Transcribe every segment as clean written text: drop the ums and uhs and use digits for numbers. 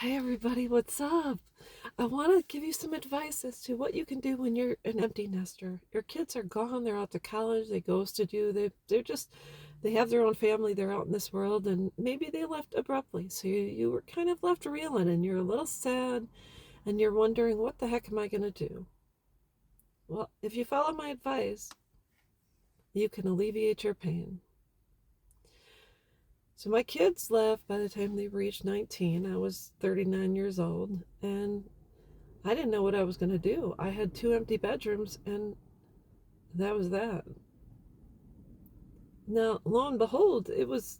Hey everybody, what's up? I want to give you some advice as to what you can do when you're an empty nester. Your kids are gone, they're out to college, they goes to do, they're just, they have their own family, they're out in this world, and maybe they left abruptly. So you were kind of left reeling and you're a little sad and you're wondering, what the heck am I going to do? Well, if you follow my advice, you can alleviate your pain. So my kids left by the time they reached 19. I was 39 years old, and I didn't know what I was going to do. I had two empty bedrooms, and that was that. Now, lo and behold, it was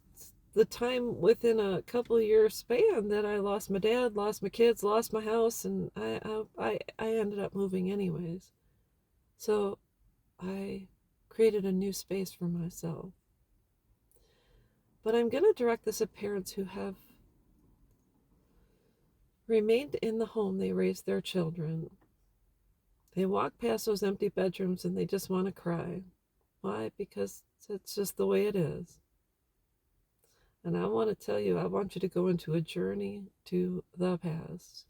the time within a couple year span that I lost my dad, lost my kids, lost my house, and I ended up moving anyways. So I created a new space for myself. But I'm going to direct this at parents who have remained in the home they raised their children. They walk past those empty bedrooms and they just want to cry. Why? Because it's just the way it is. And I want to tell you, I want you to go into a journey to the past.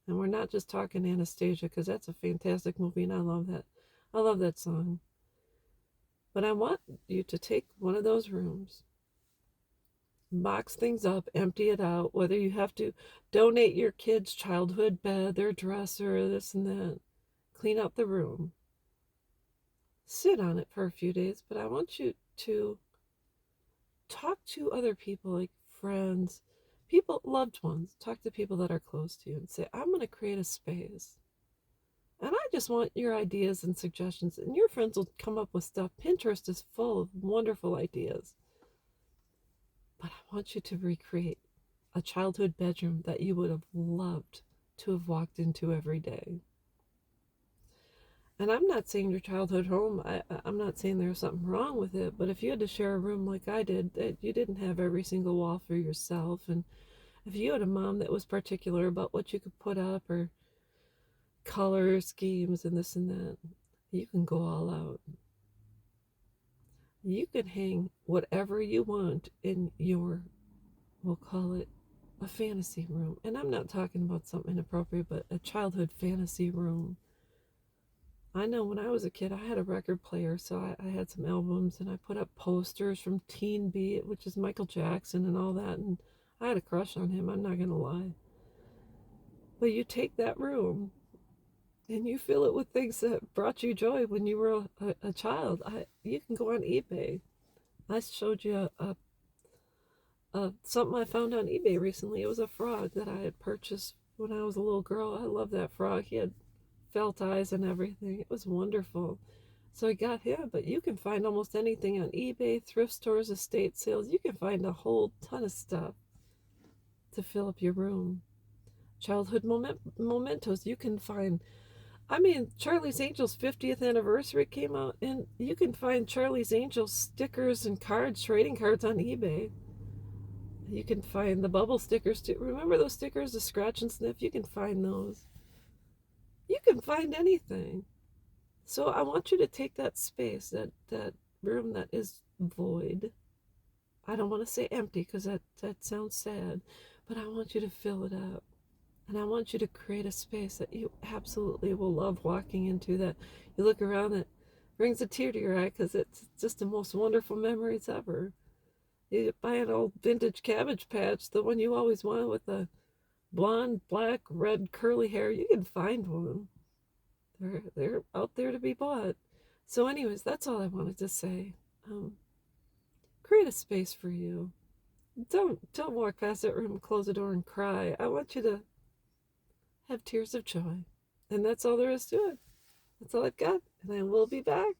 And we're not just talking Anastasia, because that's a fantastic movie and I love that. I love that song. But I want you to take one of those rooms, box things up, empty it out, whether you have to donate your kid's childhood bed, their dresser, this and that. Clean up the room. Sit on it for a few days, but I want you to talk to other people, like friends, people, loved ones. Talk to people that are close to you and say, I'm going to create a space. And I just want your ideas and suggestions. And your friends will come up with stuff. Pinterest is full of wonderful ideas. But I want you to recreate a childhood bedroom that you would have loved to have walked into every day. And I'm not saying your childhood home, I'm not saying there's something wrong with it, but if you had to share a room like I did, that you didn't have every single wall for yourself, and if you had a mom that was particular about what you could put up or color schemes and this and that, you can go all out. You can hang whatever you want in your, we'll call it a fantasy room. And I'm not talking about something inappropriate, but a childhood fantasy room. I know when I was a kid, I had a record player, so I had some albums and I put up posters from Teen Beat, which is Michael Jackson and all that. And I had a crush on him, I'm not going to lie. But you take that room and you fill it with things that brought you joy when you were a child. You can go on eBay. I showed you something I found on eBay recently. It was a frog that I had purchased when I was a little girl. I love that frog. He had felt eyes and everything. It was wonderful. So I got him, but you can find almost anything on eBay, thrift stores, estate sales. You can find a whole ton of stuff to fill up your room. Childhood mementos. You can find, I mean, Charlie's Angels 50th anniversary came out, and you can find Charlie's Angels stickers and cards, trading cards on eBay. You can find the bubble stickers too. Remember those stickers, the scratch and sniff? You can find those. You can find anything. So I want you to take that space, that room that is void. I don't want to say empty because that sounds sad, but I want you to fill it up. And I want you to create a space that you absolutely will love walking into, that you look around, it brings a tear to your eye because it's just the most wonderful memories ever. You buy an old vintage Cabbage Patch, the one you always wanted with the blonde, black, red, curly hair. You can find one. They're out there to be bought. So, anyways, that's all I wanted to say. Um, Create a space for you. Don't walk past that room, close the door, and cry. I want you to have tears of joy, and that's all there is to it. That's all I've got, and I will be back.